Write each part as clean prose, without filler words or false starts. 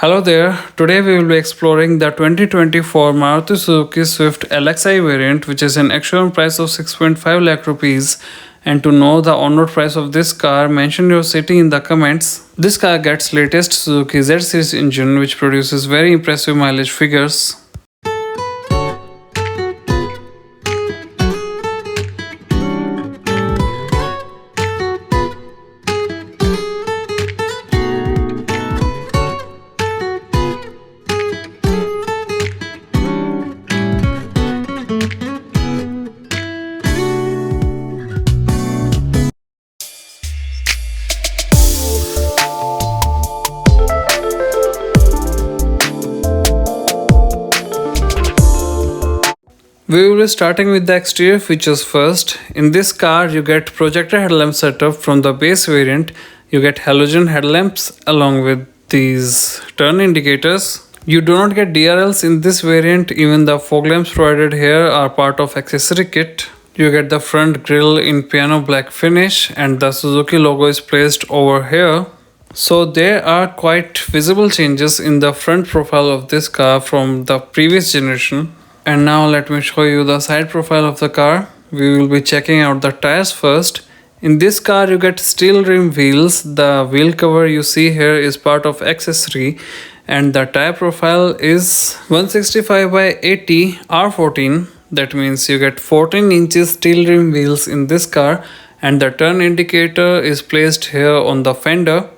Hello there, today we will be exploring the 2024 Maruti Suzuki Swift LXi variant, which is an actual price of 6.5 lakh rupees. And to know the on-road price of this car, mention your city in the comments. This car gets latest Suzuki Z series engine, which produces very impressive mileage figures. We will be starting with the exterior features first. In this car, you get projector headlamp setup from the base variant. You get halogen headlamps along with these turn indicators. You do not get DRLs in this variant. Even the fog lamps provided here are part of accessory kit. You get the front grille in piano black finish and the Suzuki logo is placed over here. So there are quite visible changes in the front profile of this car from the previous generation. And now let me show you the side profile of the car. We will be checking out the tires first. In this car you get steel rim wheels. The wheel cover you see here is part of accessory and the tire profile is 165 by 80 R14. That means you get 14 inches steel rim wheels in this car and the turn indicator is placed here on the fender.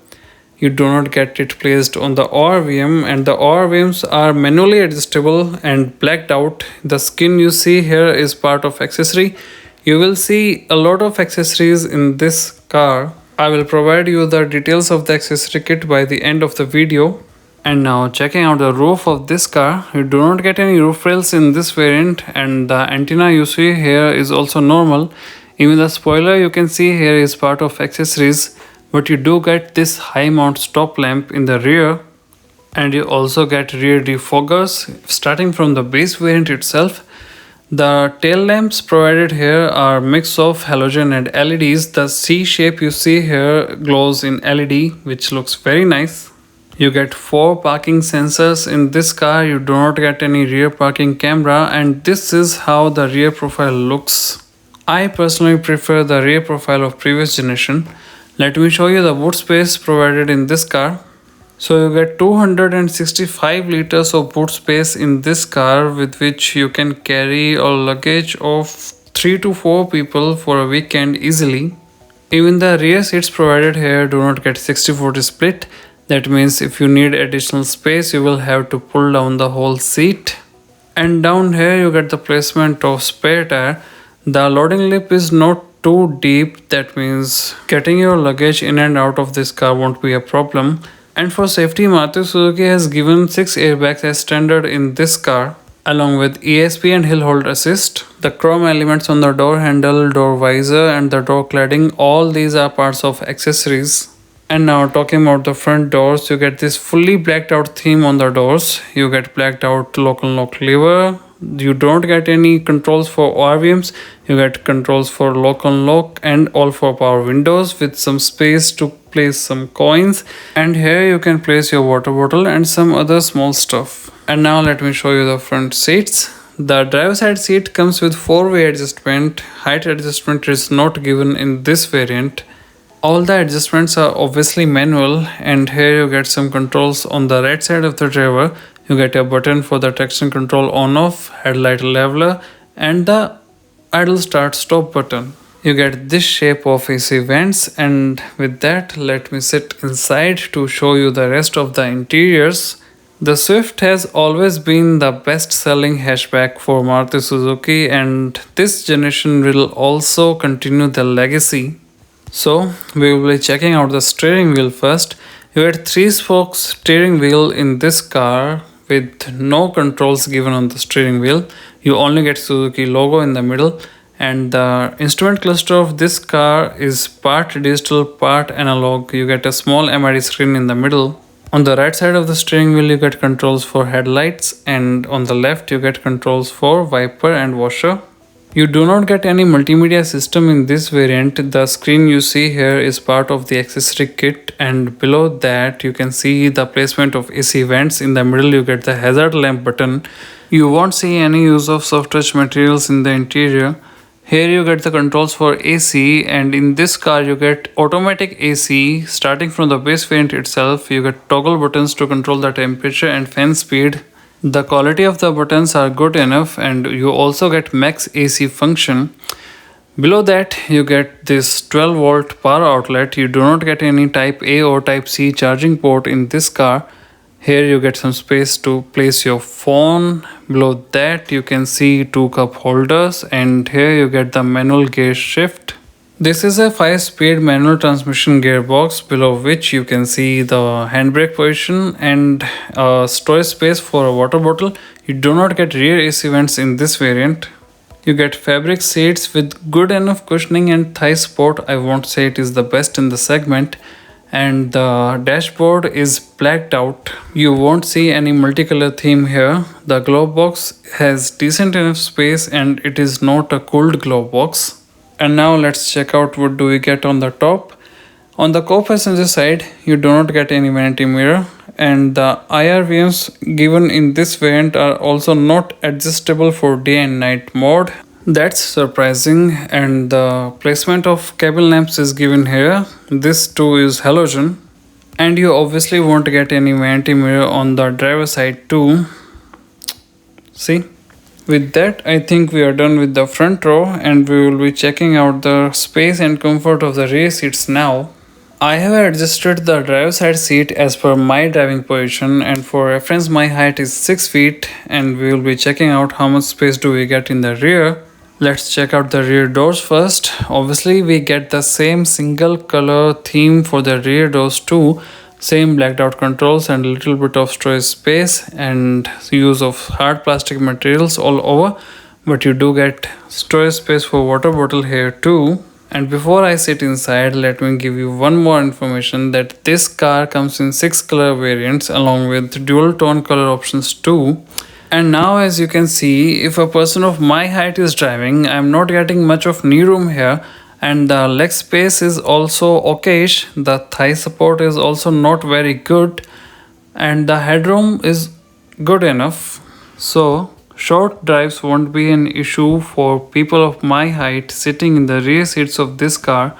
You do not get it placed on the ORVM and the ORVMs are manually adjustable and blacked out. The skin you see here is part of accessory. You will see a lot of accessories in this car. I will provide you the details of the accessory kit by the end of the video. And now checking out the roof of this car, you do not get any roof rails in this variant and the antenna you see here is also normal. Even the spoiler you can see here is part of accessories. But you do get this high mount stop lamp in the rear and you also get rear defoggers starting from the base variant itself. The tail lamps provided here are mix of halogen and LEDs. The C shape you see here glows in LED, which looks very nice. You get 4 parking sensors in this car. You do not get any rear parking camera and this is how the rear profile looks. I personally prefer the rear profile of previous generation. Let me show you the boot space provided in this car. So you get 265 liters of boot space in this car, with which you can carry a luggage of 3 to 4 people for a weekend easily. Even the rear seats provided here do not get 60-40 split. That means if you need additional space, you will have to pull down the whole seat. And down here you get the placement of spare tire. The loading lip is not too deep, that means getting your luggage in and out of this car won't be a problem. And for safety, Maruti Suzuki has given 6 airbags as standard in this car along with ESP and hill hold assist. The chrome elements on the door handle, door visor and the door cladding, all these are parts of accessories. And now talking about the front doors, you get this fully blacked out theme on the doors. You get blacked out lock and lock lever. You don't get any controls for ORVMs. You get controls for lock and lock and all for power windows with some space to place some coins. And here you can place your water bottle and some other small stuff. And now let me show you the front seats. The driver side seat comes with 4-way adjustment. Height adjustment is not given in this variant. All the adjustments are obviously manual and here you get some controls on the right side of the driver. You get a button for the traction control on off, headlight leveler and the idle start stop button. You get this shape of AC vents and with that let me sit inside to show you the rest of the interiors. The Swift has always been the best selling hatchback for Maruti Suzuki and this generation will also continue the legacy. So we will be checking out the steering wheel first. You get 3-spoke steering wheel in this car with no controls given on the steering wheel. You only get Suzuki logo in the middle and the instrument cluster of this car is part digital, part analog. You get a small MID screen in the middle. On the right side of the steering wheel you get controls for headlights and on the left you get controls for wiper and washer. You do not get any multimedia system in this variant. The screen you see here is part of the accessory kit, and below that you can see the placement of AC vents. In the middle you get the hazard lamp button. You won't see any use of soft touch materials in the interior. Here you get the controls for AC, and in this car you get automatic AC. Starting from the base variant itself, you get toggle buttons to control the temperature and fan speed. The quality of the buttons are good enough, and you also get max AC function. Below that you get this 12 volt power outlet. You do not get any type A or type C charging port in this car. Here you get some space to place your phone. Below that you can see 2 cup holders, and here you get the manual gear shift. This is a 5-speed manual transmission gearbox, below which you can see the handbrake position and storage space for a water bottle. You do not get rear AC vents in this variant. You get fabric seats with good enough cushioning and thigh support. I won't say it is the best in the segment. And the dashboard is blacked out. You won't see any multicolor theme here. The glove box has decent enough space, and it is not a cooled glove box. And now let's check out what do we get on the top. On the co-passenger side, you do not get any vanity mirror, and the IRVMs given in this variant are also not adjustable for day and night mode. That's surprising. And the placement of cabin lamps is given here. This too is halogen. And you obviously won't get any vanity mirror on the driver side too. See? With that, I think we are done with the front row, and we will be checking out the space and comfort of the rear seats now. I have adjusted the driver side seat as per my driving position, and for reference my height is 6 feet, and we will be checking out how much space do we get in the rear. Let's check out the rear doors first. Obviously we get the same single color theme for the rear doors too. Same blacked out controls and little bit of storage space and use of hard plastic materials all over, but you do get storage space for water bottle here too. And before I sit inside, let me give you one more information that this car comes in 6 color variants along with dual tone color options too. And now as you can see, if a person of my height is driving, I'm not getting much of knee room here, and the leg space is also okayish. The thigh support is also not very good, and the headroom is good enough. So short drives won't be an issue for people of my height sitting in the rear seats of this car,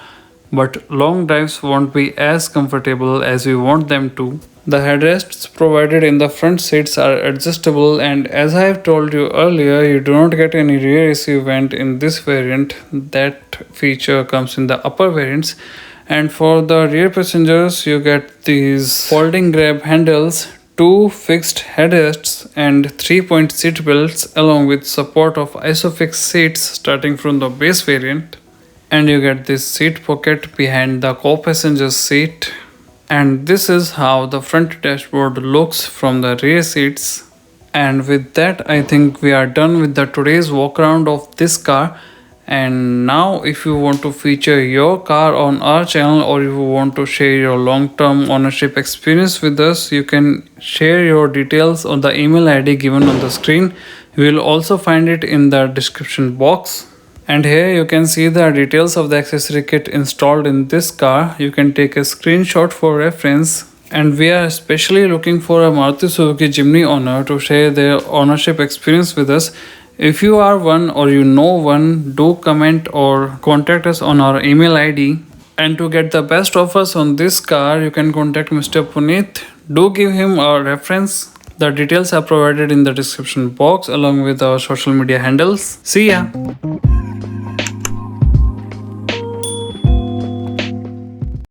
but long drives won't be as comfortable as we want them to. The headrests provided in the front seats are adjustable, and as I have told you earlier, you do not get any rear AC vent in this variant. That feature comes in the upper variants. And for the rear passengers, you get these folding grab handles, 2 fixed headrests and 3-point seat belts along with support of isofix seats starting from the base variant. And you get this seat pocket behind the co-passenger seat. And this is how the front dashboard looks from the rear seats. And with that, I think we are done with the today's walk around of this car. And now if you want to feature your car on our channel, or if you want to share your long-term ownership experience with us, you can share your details on the email ID given on the screen. You will also find it in the description box. And here you can see the details of the accessory kit installed in this car. You can take a screenshot for reference. And we are especially looking for a Maruti Suzuki Jimny owner to share their ownership experience with us. If you are one or you know one, do comment or contact us on our email ID. And to get the best offers on this car, you can contact Mr. Puneet. Do give him our reference. The details are provided in the description box along with our social media handles. See ya!